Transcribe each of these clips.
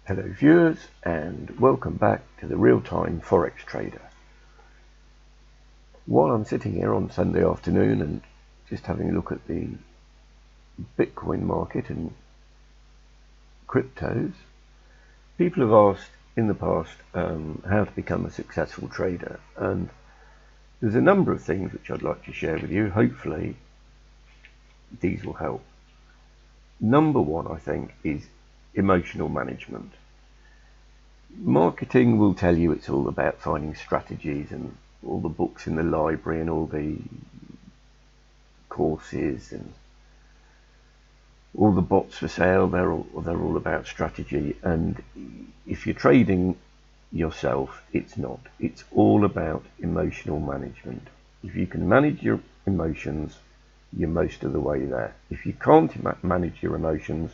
Hello viewers, and welcome back to the Real-Time Forex Trader. While I'm sitting here on Sunday afternoon and just having a look at the Bitcoin market and cryptos, people have asked in the past how to become a successful trader, and there's a number of things which I'd like to share with you. Hopefully these will help. Number one, I think, is emotional management. Marketing will tell you it's all about finding strategies and all the books in the library and all the courses and all the bots for sale. They're all about strategy, and if you're trading yourself, it's not. It's all about emotional management. If you can manage your emotions, you're most of the way there. If you can't manage your emotions,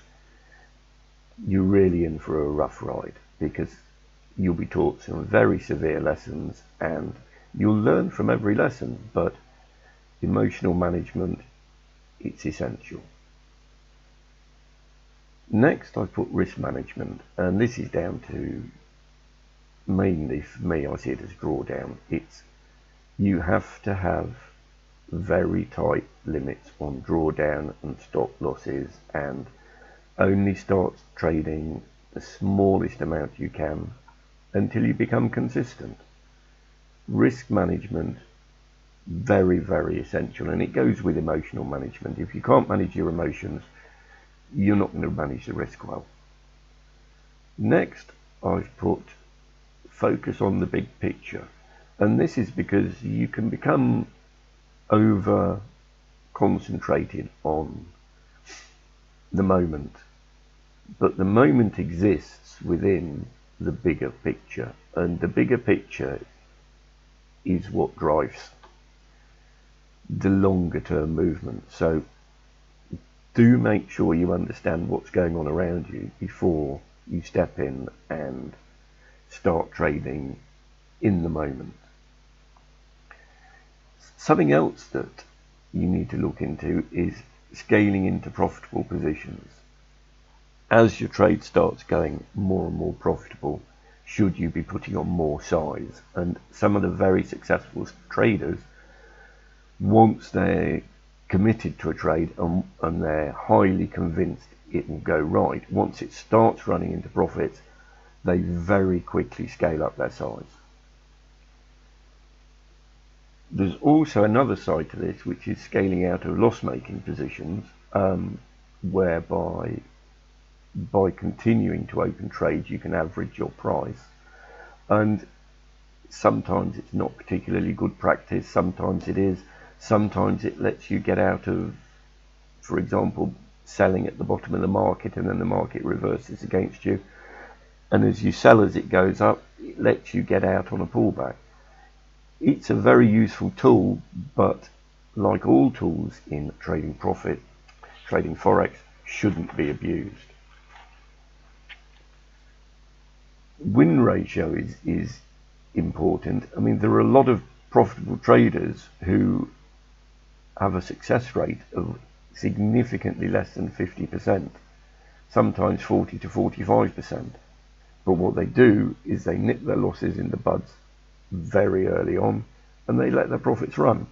you're really in for a rough ride, because you'll be taught some very severe lessons and you'll learn from every lesson, but emotional management, it's essential. Next, I put risk management, and this is down to, mainly for me, I see it as drawdown. You have to have very tight limits on drawdown and stop losses, and only start trading the smallest amount you can until you become consistent. Risk management, very, very essential, and it goes with emotional management. If you can't manage your emotions, you're not going to manage the risk well. Next, I've put focus on the big picture, and this is because you can become over concentrated on the moment, but the moment exists within the bigger picture, and the bigger picture is what drives the longer term movement. So do make sure you understand what's going on around you before you step in and start trading in the moment. Something else that you need to look into is scaling into profitable positions. As your trade starts going more and more profitable, should you be putting on more size? And some of the very successful traders, once they're committed to a trade and they're highly convinced it will go right, once it starts running into profits, they very quickly scale up their size. There's also another side to this, which is scaling out of loss-making positions, whereby by continuing to open trades you can average your price, and sometimes it's not particularly good practice, sometimes it is. Sometimes it lets you get out of, for example, selling at the bottom of the market and then the market reverses against you, and as you sell as it goes up, it lets you get out on a pullback. It's a very useful tool, but like all tools in trading Forex, shouldn't be abused. Win ratio is important. I mean, there are a lot of profitable traders who have a success rate of significantly less than 50%, sometimes 40 to 45%. But what they do is they nip their losses in the buds very early on, and they let their profits run.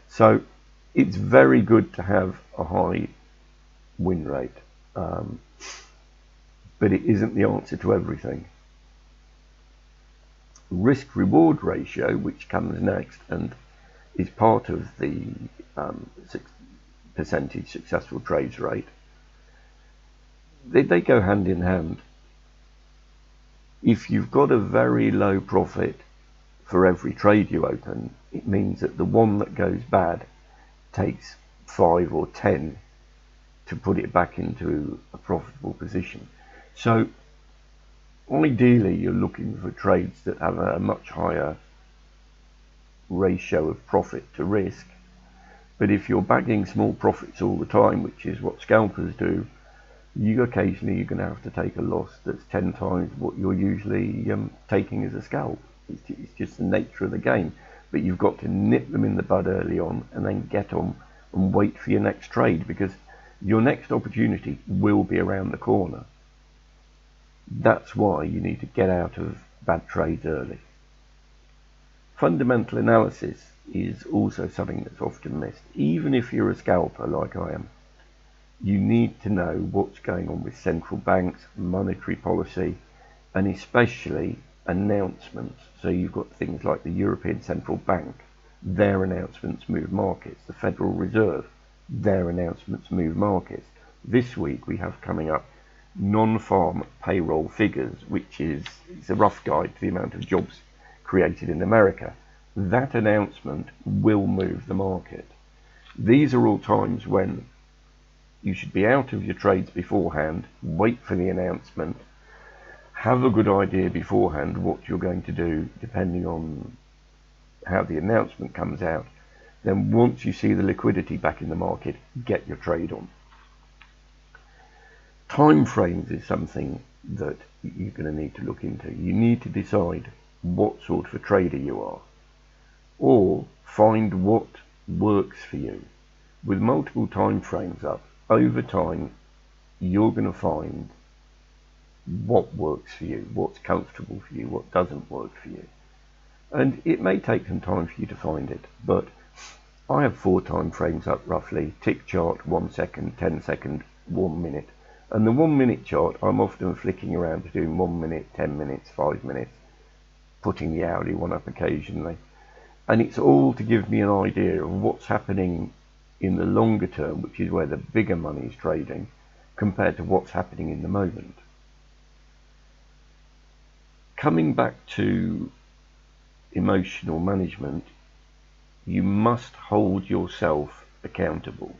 So it's very good to have a high win rate, but it isn't the answer to everything. Risk reward ratio, which comes next and is part of the percentage successful trades rate, they go hand in hand. If you've got a very low profit for every trade you open, it means that the one that goes bad takes 5 or 10 to put it back into a profitable position. So ideally you're looking for trades that have a much higher ratio of profit to risk, but if you're bagging small profits all the time, which is what scalpers do, occasionally you're going to have to take a loss that's 10 times what you're usually taking as a scalp. It's just the nature of the game, but you've got to nip them in the bud early on and then get on and wait for your next trade, because your next opportunity will be around the corner. That's why you need to get out of bad trades early. Fundamental analysis is also something that's often missed. Even if you're a scalper like I am, you need to know what's going on with central banks, monetary policy, and especially announcements. So you've got things like the European Central Bank, their announcements move markets. The Federal Reserve, their announcements move markets. This week we have coming up non-farm payroll figures, which is a rough guide to the amount of jobs created in America. That announcement will move the market. These are all times when you should be out of your trades beforehand, wait for the announcement, have a good idea beforehand what you're going to do depending on how the announcement comes out. Then once you see the liquidity back in the market, get your trade on. Time frames is something that you're going to need to look into. You need to decide what sort of a trader you are, or find what works for you. With multiple time frames up, over time, you're going to find what works for you, what's comfortable for you, what doesn't work for you. And it may take some time for you to find it, but I have 4 time frames up roughly: tick chart, 1 second, 10 second, 1 minute. And the 1 minute chart, I'm often flicking around to doing 1 minute, 10 minutes, 5 minutes, putting the hourly one up occasionally. And it's all to give me an idea of what's happening in the longer term, which is where the bigger money is trading, compared to what's happening in the moment. Coming back to emotional management, you must hold yourself accountable.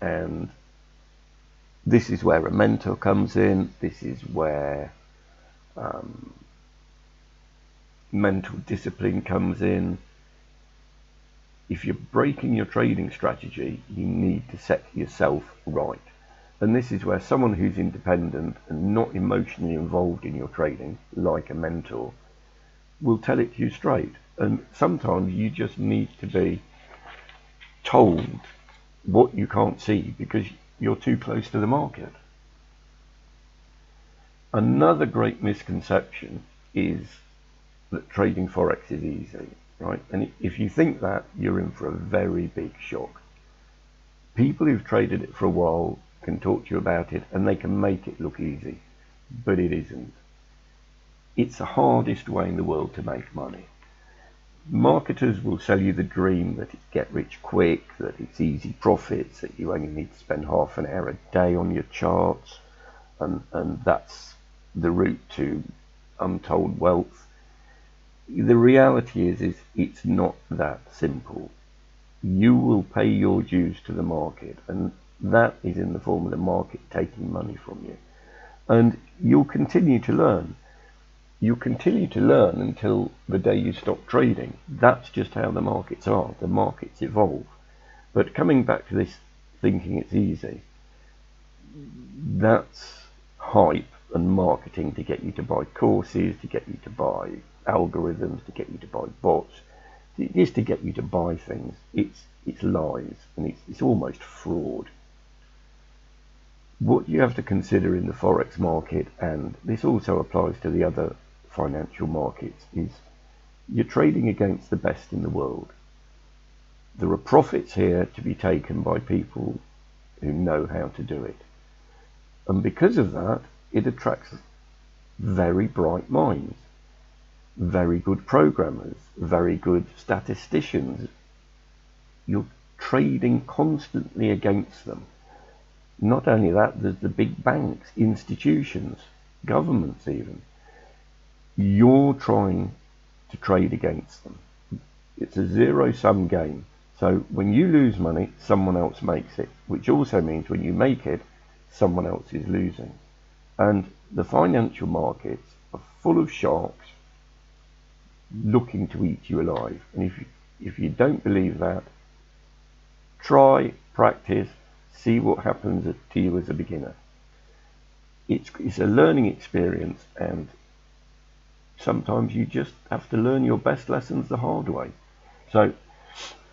And this is where a mentor comes in. This is where mental discipline comes in. If you're breaking your trading strategy, you need to set yourself right. And this is where someone who's independent and not emotionally involved in your trading, like a mentor, will tell it to you straight. And sometimes you just need to be told what you can't see because you're too close to the market. Another great misconception is that trading Forex is easy, right? And if you think that, you're in for a very big shock. People who've traded it for a while can talk to you about it and they can make it look easy, but it isn't. It's the hardest way in the world to make money. Marketers will sell you the dream that it's get rich quick, that it's easy profits, that you only need to spend half an hour a day on your charts, and that's the route to untold wealth. The reality is it's not that simple. You will pay your dues to the market, and that is in the form of the market taking money from you. And you'll continue to learn. You continue to learn until the day you stop trading. That's just how the markets are. The markets evolve. But coming back to this thinking it's easy, that's hype and marketing to get you to buy courses, to get you to buy algorithms, to get you to buy bots, just to get you to buy things. It's lies, and it's almost fraud. What you have to consider in the Forex market, and this also applies to the other financial markets, is you're trading against the best in the world. There are profits here to be taken by people who know how to do it. And because of that, it attracts very bright minds, very good programmers, very good statisticians. You're trading constantly against them. Not only that, there's the big banks, institutions, governments even. You're trying to trade against them. It's a zero-sum game. So when you lose money, someone else makes it, which also means when you make it, someone else is losing. And the financial markets are full of sharks looking to eat you alive. And if you don't believe that, try, practice, see what happens to you as a beginner. It's a learning experience, and sometimes you just have to learn your best lessons the hard way. So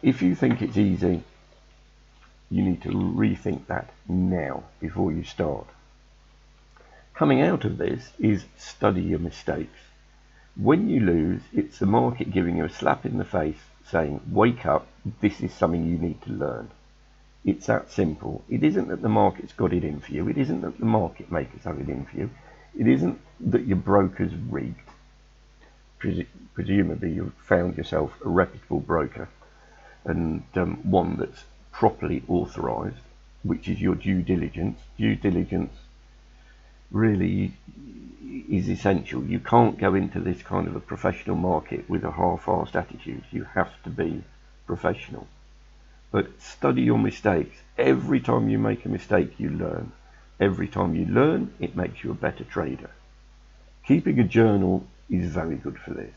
if you think it's easy, you need to rethink that now before you start. Coming out of this is study your mistakes. When you lose, it's the market giving you a slap in the face saying, wake up, this is something you need to learn. It's that simple. It isn't that the market's got it in for you. It isn't that the market makers have it in for you. It isn't that your broker's rigged. Presumably you've found yourself a reputable broker and one that's properly authorised, which is your due diligence. Due diligence really is essential. You can't go into this kind of a professional market with a half-assed attitude. You have to be professional. But study your mistakes. Every time you make a mistake, you learn. Every time you learn, it makes you a better trader. Keeping a journal is very good for this.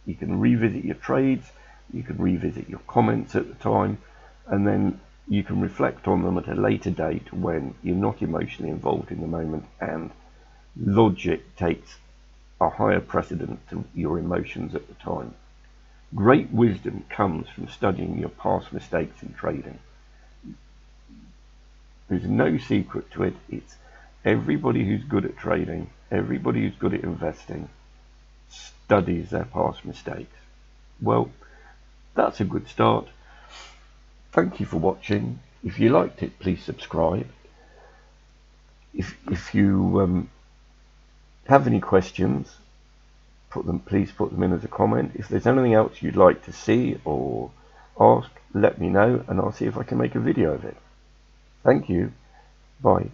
You can revisit your trades, you can revisit your comments at the time, and then you can reflect on them at a later date when you're not emotionally involved in the moment and logic takes a higher precedent to your emotions at the time. Great wisdom comes from studying your past mistakes in trading. There's no secret to it. It's everybody who's good at trading, everybody who's good at investing, studies their past mistakes. Well, that's a good start. Thank you for watching. If you liked it, please subscribe. If you have any questions, please put them in as a comment. If there's anything else you'd like to see or ask, let me know and I'll see if I can make a video of it. Thank you. Bye.